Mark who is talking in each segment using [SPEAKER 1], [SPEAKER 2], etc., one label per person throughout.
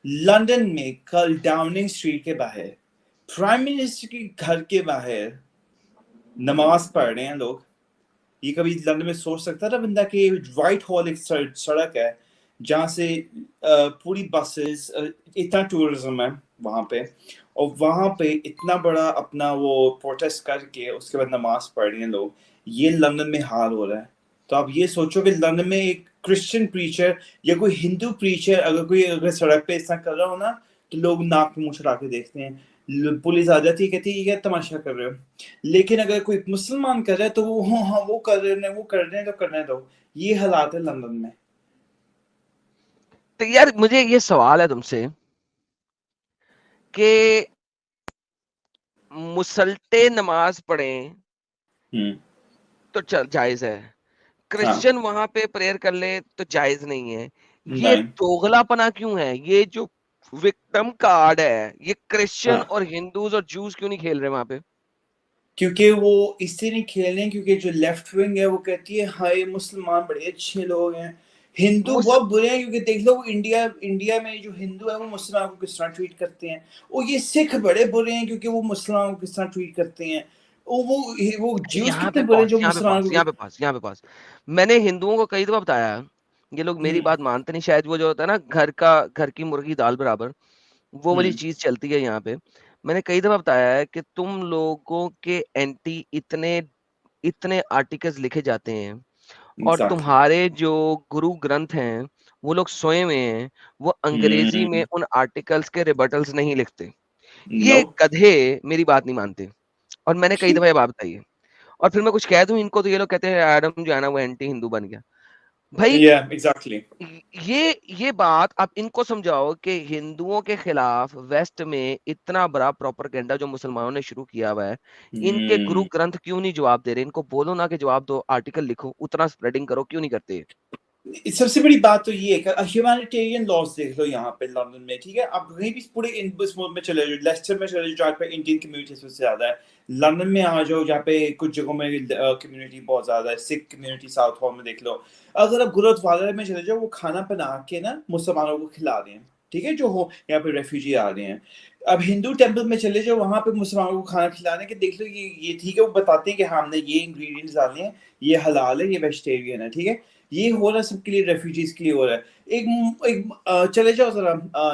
[SPEAKER 1] London में कल Downing street के बाहर प्राइम मिनिस्टर के घर के बाहर नमाज पढ़ रहे हैं लोग। ये कभी लंदन में सोच सकता था बंदा कि व्हाइट हॉल एक सड़क है जहाँ से पूरी बसेस, इतना टूरिज्म है वहाँ पे, और वहाँ पे इतना बड़ा अपना वो प्रोटेस्ट करके उसके बाद नमाज पढ़ रहे हैं लोग। ये लंदन में हाल हो रहा है। तो आप ये सोचो कि लंदन में एक क्रिश्चियन प्रीचर या कोई हिंदू प्रीचर अगर सड़क पे इतना कर रहा हो ना, तो लोग नाक पे मुंह चढ़ा के देखते हैं, पुलिस आ जाती है, कहती है ये तमाशा कर रहे हो। लेकिन अगर कोई मुसलमान कर रहा है तो वो हाँ वो कर रहे हैं, वो कर रहे हैं तो करने दो। ये हालात है लंदन में।
[SPEAKER 2] तो यार मुझे ये सवाल है तुमसे कि मुसल्टे नमाज पढ़ें तो जायज है,
[SPEAKER 1] हाँ
[SPEAKER 2] क्रिश्चियन वहां पे प्रेयर कर ले तो जायज नहीं है। ये
[SPEAKER 1] नहीं
[SPEAKER 2] दोगलापना क्यों है? ये जो विक्टिम कार्ड है, ये क्रिश्चियन
[SPEAKER 1] हाँ,
[SPEAKER 2] और हिंदूज और जूस क्यों नहीं खेल रहे वहां पे?
[SPEAKER 1] क्योंकि वो इससे नहीं खेल रहे हैं, क्योंकि जो लेफ्ट विंग है वो कहती है हाय मुसलमान बड़े अच्छे लोग हैं, हिंदू
[SPEAKER 2] मुस
[SPEAKER 1] बहुत बुरे हैं। क्योंकि देख लो इंडिया इंडिया में जो हिंदू है वो मुसलमान को किस तरह ट्रीट करते हैं, और ये सिख बड़े बुरे हैं क्योंकि वो मुसलमान को किस तरह ट्रीट करते हैं। वो ज्यूस
[SPEAKER 2] यहाँ
[SPEAKER 1] कितने
[SPEAKER 2] पे
[SPEAKER 1] बुरे हैं
[SPEAKER 2] पहुंच,
[SPEAKER 1] जो
[SPEAKER 2] यहाँ पे
[SPEAKER 1] मुसलमान
[SPEAKER 2] पास,
[SPEAKER 1] को।
[SPEAKER 2] यहाँ पे पास, यहाँ पे पास। मैंने हिंदुओं को कई दफा बताया, ये लोग मेरी बात मानते नहीं शायद। वो जो होता है ना, घर की मुर्गी दाल बराबर, वो वाली चीज चलती है यहाँ पे। मैंने कई दफा बताया है कि तुम लोगों के एंटी इतने इतने आर्टिकल्स लिखे जाते हैं, और
[SPEAKER 1] एग्जैक्टली।
[SPEAKER 2] तुम्हारे जो गुरु ग्रंथ हैं वो लोग सोए हुए हैं, वो अंग्रेजी में उन आर्टिकल्स के रिबटल्स नहीं लिखते।
[SPEAKER 1] नो।
[SPEAKER 2] ये गधे मेरी बात नहीं मानते, और मैंने कई दफा ये बात बताई है। और फिर मैं कुछ कह दूं इनको तो ये लोग कहते हैं एडम जो है ना वो एंटी हिंदू बन गया। भाई
[SPEAKER 1] या एग्जैक्टली।
[SPEAKER 2] ये बात आप इनको समझाओ कि हिंदुओं के खिलाफ वेस्ट में इतना बड़ा प्रोपेगेंडा जो मुसलमानों ने शुरू किया हुआ है, इनके गुरु ग्रंथ क्यों नहीं जवाब दे रहे? इनको बोलो ना कि जवाब दो, आर्टिकल लिखो, उतना स्प्रेडिंग करो, क्यों नहीं करते?
[SPEAKER 1] सबसे बड़ी बात तो ये है कि ह्यूमैनिटेरियन लॉज देख लो यहाँ पे लंदन में, ठीक है। आप कहीं भी पूरे इस मुल्क में चले जाओ, लेस्टर में चले जाओ जहाँ पे इंडियन कम्युनिटी सबसे ज्यादा है, लंदन में आ जाओ जहाँ पे कुछ जगहों में कम्युनिटी बहुत ज्यादा है, सिख कम्युनिटी साउथ हॉल में देख लो। अगर आप गुरुद्वारा में चले जाओ, वो खाना बना के ना मुसलमानों को खिला रहे हैं, ठीक है, जो हो यहाँ पे रेफ्यूजी आ रहे हैं। अब हिंदू टेम्पल में चले जाओ, वहां पे मुसलमानों को खाना खिलाने के देख लो, ये ठीक है, वो बताते हैं कि हाँ, हमने ये इंग्रेडिएंट्स डाले हैं, ये हलाल है, ये वेजिटेरियन है, ठीक है। ये हो रहा है सबके लिए, रेफ्यूजीज के लिए हो रहा है। चले जाओ जरा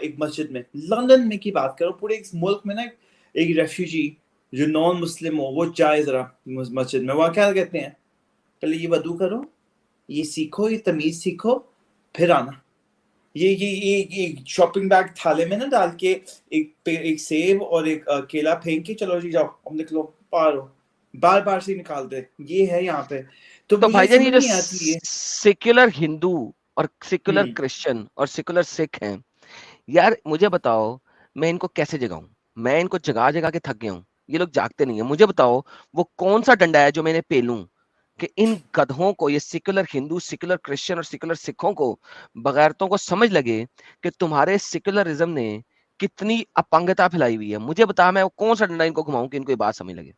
[SPEAKER 1] एक मस्जिद में, लंदन में की बात करो, पूरे एक मुल्क में ना एक रेफ्यूजी जो नॉन मुस्लिम हो वो जाए जरा मस्जिद में, वहाँ क्या कहते हैं, पहले ये वदू करो, ये सीखो, ये तमीज सीखो, फिर आना। ये शॉपिंग बैग थाले में ना डाल के एक सेब और एक केला फेंक के चलो जी जाओ, अब निकलो, पार हो, बार बार से निकाल दे। ये है यहाँ पे। तो
[SPEAKER 2] तो
[SPEAKER 1] मुझे
[SPEAKER 2] भाईजान ये
[SPEAKER 1] समझ
[SPEAKER 2] जो
[SPEAKER 1] नहीं आती है।
[SPEAKER 2] सेक्युलर हिंदू और सेक्युलर
[SPEAKER 1] हम्म
[SPEAKER 2] क्रिश्चियन और सेक्युलर सिख हैं, यार मुझे बताओ, मैं इनको कैसे जगाऊं? मैं इनको जगा जगा के थक गया हूं, ये लोग जागते नहीं है। मुझे बताओ वो कौन सा डंडा है जो मैंने पेलूं कि इन गधों को, ये सेक्युलर हिंदू, सेक्युलर क्रिश्चियन और सेक्युलर सिखों को, बगैरतों को समझ लगे कि तुम्हारे सेक्युलरिज्म ने कितनी अपंगता फैलाई हुई है। मुझे बता, मैं वो कौन सा डंडा इनको घुमाऊं कि इनको ये बात समझ लगे?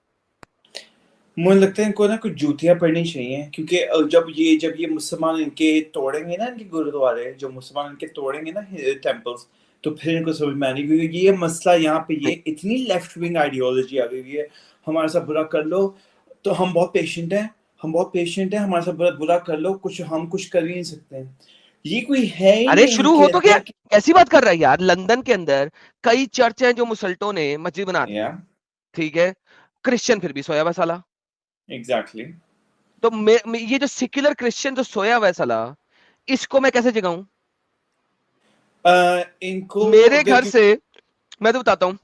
[SPEAKER 1] मुझे लगता है इनको ना कुछ जूतियां पड़नी चाहिए, क्योंकि जब ये मुसलमान इनके तोड़ेंगे ना, इनके गुरुद्वारे, जो मुसलमान इनके तोड़ेंगे ना टेम्पल्स, तो फिर इनको समझ में आने, क्योंकि ये मसला यहाँ पे ये इतनी लेफ्ट विंग आइडियोलॉजी आ गई है। हमारे साथ बुरा कर लो तो हम बहुत पेशेंट हैं, हम बहुत पेशेंट हैं, हमारे साथ बुरा बुरा कर लो, हम कुछ कर ही नहीं सकते हैं। ये कोई है ही
[SPEAKER 2] अरे
[SPEAKER 1] नहीं
[SPEAKER 2] शुरू
[SPEAKER 1] इनके
[SPEAKER 2] हो तो गया,
[SPEAKER 1] अंदर
[SPEAKER 2] कैसी बात कर रहा है यार? लंदन के अंदर कई चर्च हैं जो मुसल्टों ने मस्जिद बना दी
[SPEAKER 1] या
[SPEAKER 2] है, ठीक है, क्रिश्चियन फिर भी सोया हुआ है साला।
[SPEAKER 1] एग्जैक्टली।
[SPEAKER 2] तो ये जो सेक्युलर क्रिश्चियन जो सोया हुआ है साला, इसको मैं कैसे जगाऊं?
[SPEAKER 1] इनको
[SPEAKER 2] मेरे
[SPEAKER 1] अगर
[SPEAKER 2] घर से, मैं तो बताता हूँ,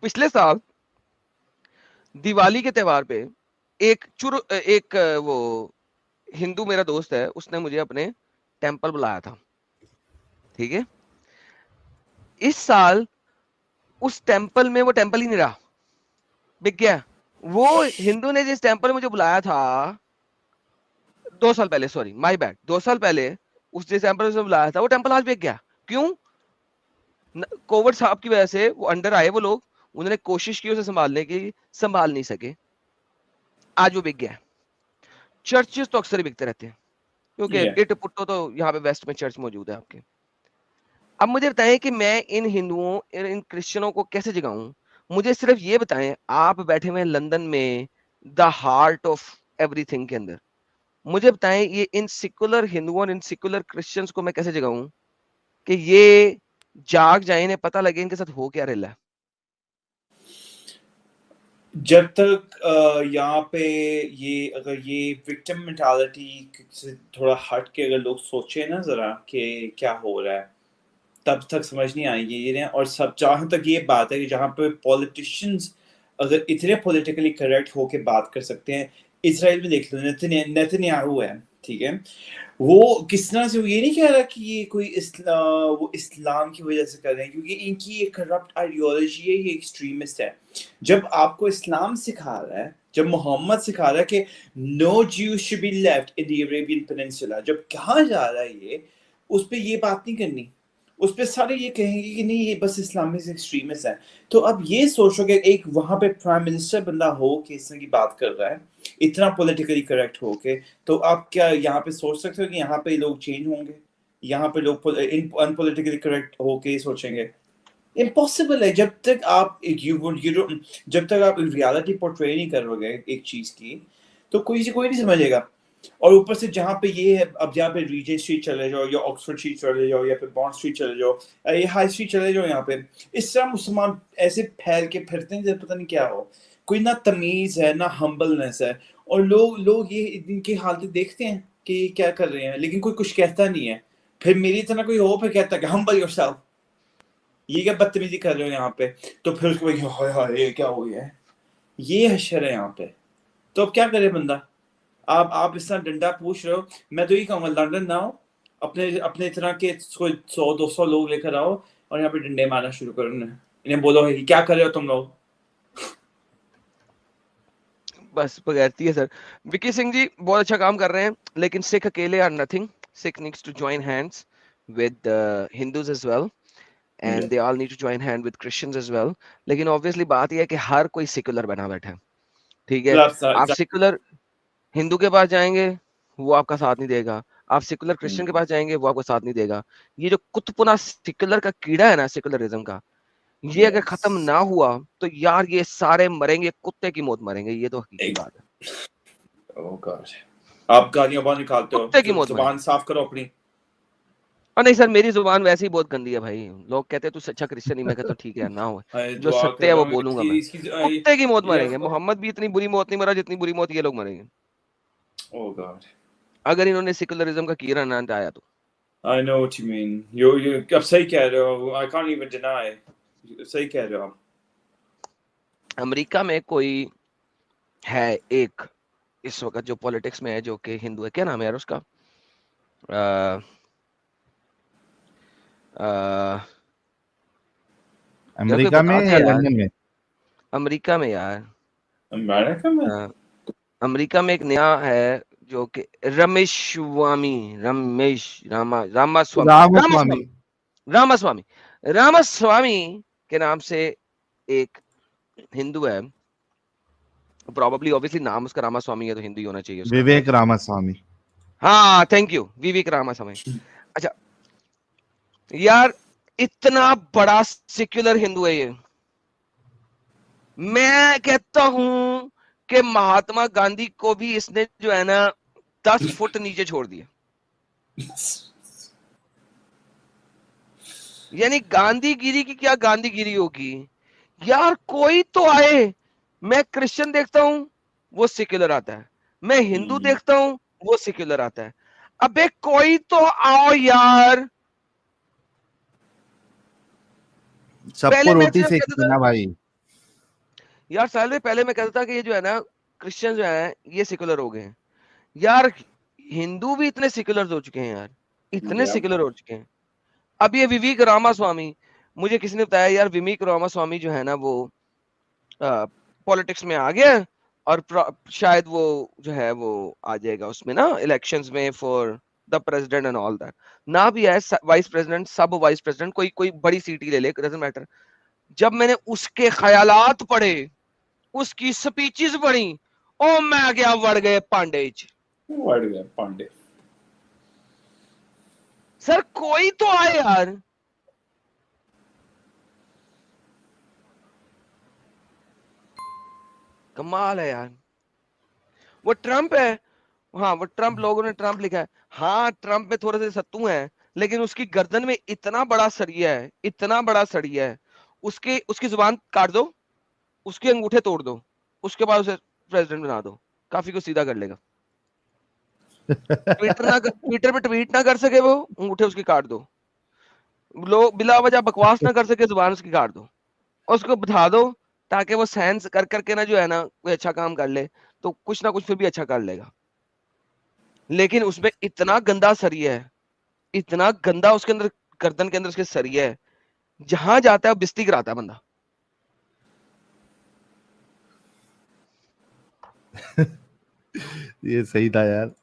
[SPEAKER 2] पिछले साल दिवाली के त्योहार पे एक वो हिंदू मेरा दोस्त है, उसने मुझे अपने टेंपल बुलाया था, ठीक है। इस साल उस टेंपल में वो टेंपल ही नहीं रहा, बिक गया। वो हिंदू ने जिस टेंपल में मुझे बुलाया था 2 साल पहले, सॉरी माय बैड, 2 साल पहले, उस जिस टेंपल में बुलाया था वो टेंपल आज बिक गया। क्यों? कोविड साहब की वजह से वो अंडर आए, वो लोग, उन्होंने कोशिश की उसे संभालने की, संभाल नहीं सके, आज वो बिक गया। चर्चेस तो अक्सर ही बिकते रहते हैं, क्योंकि
[SPEAKER 1] या
[SPEAKER 2] इट पुट्टो तो यहाँ पे वेस्ट में चर्च मौजूद है आपके। अब मुझे बताएं कि मैं इन हिंदुओं इन क्रिश्चियनों को कैसे जगाऊं? मुझे सिर्फ ये बताएं, आप बैठे हुए हैं लंदन में, द हार्ट ऑफ एवरीथिंग के अंदर, मुझे बताएं ये इन सेकुलर हिंदुओं और इन सेकुलर क्रिश्चियंस को मैं कैसे जगाऊं कि ये जाग जाए, इन्हें पता लगे इनके साथ हो क्या रहा है।
[SPEAKER 1] जब तक यहाँ पे ये अगर ये विक्टिम मेंटालिटी से थोड़ा हट के अगर लोग सोचे ना जरा कि क्या हो रहा है, तब तक समझ नहीं आएगी ये। और सब जहाँ तक ये बात है कि जहाँ पे पॉलिटिशियंस अगर इतने पॉलिटिकली करेक्ट होके बात कर सकते हैं, इसराइल में देख लो, नेतन्याहू है, ठीक है, वो किस तरह से, वो ये नहीं कह रहा कि ये कोई वो इस्लाम की वजह से कर रहे हैं, क्योंकि इनकी ये करप्ट आइडियोलॉजी है, ये एक्सट्रीमिस्ट है। जब आपको इस्लाम सिखा रहा है, जब मोहम्मद सिखा रहा है कि नो ज्यू should be left in the Arabian peninsula, जब कहा जा रहा है ये, उस पर ये बात नहीं करनी, उस पर सारे ये कहेंगे कि नहीं ये बस इस्लामिक एक्सट्रीमिस्ट है। तो अब ये सोचो कि एक वहां पे प्राइम मिनिस्टर बंदा हो कि इस तरह की बात कर रहा है, इतना पॉलिटिकली करेक्ट हो के, तो आप क्या यहाँ पे सोच सकते हो कि यहाँ पे लोग चेंज होंगे? यहाँ पे लोग अनपॉलिटिकली करेक्ट होके सोचेंगे? इम्पॉसिबल है। जब तक आप जब तक आप रियलिटी पोर्ट्रे नहीं करोगे एक चीज की, तो कोई नहीं समझेगा। और ऊपर से जहाँ पे ये है, अब जहाँ पे रीजेंट स्ट्रीट चले जाओ या ऑक्सफोर्ड स्ट्रीट चले जाओ या फिर बॉन्ड स्ट्रीट चले जाओ, ये हाई स्ट्रीट चले जाओ, यहाँ पे इस तरह मुसलमान ऐसे फैल के फिरते हैं जैसे पता नहीं क्या हो। कोई ना तमीज है ना हम्बलनेस है। और लोग लोग ये इनकी हालत देखते हैं कि ये क्या कर रहे हैं, लेकिन कोई कुछ कहता नहीं है। फिर मेरी तरह कोई हो फिर कहता है कि हम्बल योरसेल्फ, ये क्या बदतमीजी कर रहे हो यहाँ पे। तो फिर उसको हाय हाय ये क्या हो गया है, ये हशर है यहाँ पे। तो अब क्या करे बंदा? आप इस तरह डंडा पूछ रहे हो। मैं तो ये कहूंगा लंदन ना हो, अपने अपने तरह के कोई 100-200 लोग लेकर आओ और यहाँ पे डंडे मारना शुरू करो इन्हें बोलो कि क्या कर रहे हो तुम लोग।
[SPEAKER 2] बस बगैरती है सर। विकी सिंह जी बहुत अच्छा काम कर रहे हैं, लेकिन सिख अकेले are nothing. Sikh needs to join hands with Hindus as well, and they all need to join hand with Christians as well. लेकिन ऑब्वियसली बात यह है कि हर कोई सेकुलर बना बैठा है, ठीक है। आप सेकुलर हिंदू के पास जाएंगे, वो आपका साथ नहीं देगा। आप सेकुलर क्रिश्चियन के पास जाएंगे, वो आपका साथ नहीं देगा। ये जो कुतपुना सेकुलर का कीड़ा है ना, सेकुलरिज्म का, ये अगर खत्म ना हुआ तो यार ये सारे मरेंगे, कुत्ते की मौत मरेंगे, ये तो हकीकी बात है।
[SPEAKER 1] ओह गॉड, आप गालियां बहुत निकालते हो,
[SPEAKER 2] कुत्ते की मौत
[SPEAKER 1] जुबान
[SPEAKER 2] मरेंगे।
[SPEAKER 1] साफ करो अपनी।
[SPEAKER 2] और नहीं सर, मेरी जुबान वैसे ही बहुत गंदी है भाई। लोग कहते हैं तू सच्चा क्रिश्चियन ही, मैं कहता हूँ ठीक है ना हो, जो
[SPEAKER 1] दुआ
[SPEAKER 2] सत्य
[SPEAKER 1] कर
[SPEAKER 2] है
[SPEAKER 1] रहा
[SPEAKER 2] वो
[SPEAKER 1] हूँ
[SPEAKER 2] बोलूंगा
[SPEAKER 1] इसकी
[SPEAKER 2] मैं।
[SPEAKER 1] इसकी
[SPEAKER 2] कुत्ते की मौत
[SPEAKER 1] ये
[SPEAKER 2] मरेंगे। मोहम्मद भी इतनी बुरी मौत नहीं मरा जितनी बुरी मौत ये लोग मरेंगे,
[SPEAKER 1] ओह गॉड,
[SPEAKER 2] अगर इन्होंने सेकुलरिज्म का कीड़ा ना हटाया तो।
[SPEAKER 1] I know what you mean. You अब सही कह रहे हो, I can't even deny, सही कह रहे हो आप।
[SPEAKER 2] अमेरिका में कोई है एक इस वक्त जो पॉलिटिक्स में है, जो कि हिंदू है, क्या नाम है यार उसका? आ, आ, यार कोई
[SPEAKER 3] अमेरिका में
[SPEAKER 2] बता दे
[SPEAKER 3] या
[SPEAKER 2] यार।
[SPEAKER 3] लंदन में?
[SPEAKER 2] अमेरिका में यार।
[SPEAKER 1] अमेरिका में
[SPEAKER 2] अमेरिका में एक नया है जो कि
[SPEAKER 3] रामास्वामी।
[SPEAKER 2] रामास्वामी रामास्वामी के नाम से एक हिंदू है। प्रोबेबली ऑब्वियसली नाम उसका रामास्वामी है तो हिंदू ही होना चाहिए उसका।
[SPEAKER 3] विवेक रामास्वामी।
[SPEAKER 2] हाँ थैंक यू, विवेक रामास्वामी। अच्छा यार, इतना बड़ा सेक्युलर हिंदू है ये। मैं कहता हूं कि महात्मा गांधी को भी इसने जो है ना 10 फुट नीचे छोड़ दिया। यानी गांधीगिरी की क्या गांधीगिरी होगी यार। कोई तो आए, मैं क्रिश्चियन देखता हूं वो सेक्युलर आता है, मैं हिंदू देखता हूं वो सेक्युलर आता है। अबे कोई तो आओ यार।
[SPEAKER 3] सबको
[SPEAKER 2] पहले मैं
[SPEAKER 3] रोटी
[SPEAKER 2] सिर्फ कहता
[SPEAKER 3] सेकती
[SPEAKER 2] था
[SPEAKER 3] ना भाई।
[SPEAKER 2] यार, साल में पहले मैं कहता था कि ये जो है ना क्रिश्चियन जो है ये सेक्युलर हो गए हैं यार। हिंदू भी इतने सेक्युलर हो चुके हैं यार, इतने सेक्युलर हो चुके हैं। अब ये विवेक रामास्वामी, मुझे किसी ने बताया यार विवेक रामास्वामी जो है ना वो पॉलिटिक्स में आ गया, और शायद वो जो है वो आ जाएगा उसमें ना इलेक्शंस में for the president and all that. ना भी है वाइस प्रेसिडेंट, सब वाइस प्रेसिडेंट, कोई कोई बड़ी सीट ही ले ले, डजंट मैटर। जब मैंने उसके ख्यालात पढ़े, उसकी स्पीचेस पढ़ी, ओ मैं गया वड़ गए पांडे
[SPEAKER 1] पांडे।
[SPEAKER 2] सर कोई तो आए यार। कमाल है यार। वो ट्रम्प है, हाँ वो ट्रम्प, लोगों ने ट्रम्प लिखा है, हाँ ट्रम्प में थोड़े से सत्तू है, लेकिन उसकी गर्दन में इतना बड़ा सरिया है, इतना बड़ा सरिया है, उसके उसकी जुबान काट दो, उसके अंगूठे तोड़ दो, उसके बाद उसे प्रेसिडेंट बना दो, काफी को सीधा कर लेगा। ट्विटर पे ट्वीट ना कर सके वो, अंगूठे उसके काट दो, लोग बिला वजह बकवास ना कर सके, जुबान उसकी काट दो, और उसको बिठा दो, ताकि वो सेंस कर करके ना जो है ना कोई अच्छा काम कर ले, तो कुछ ना कुछ फिर भी अच्छा कर लेगा। लेकिन उसमें इतना गंदा सरिया है, इतना गंदा उसके अंदर, गर्दन के अंदर उसके सरिया है, जहां जाता है बिस्ती कराता है बंदा।
[SPEAKER 3] ये सही था यार।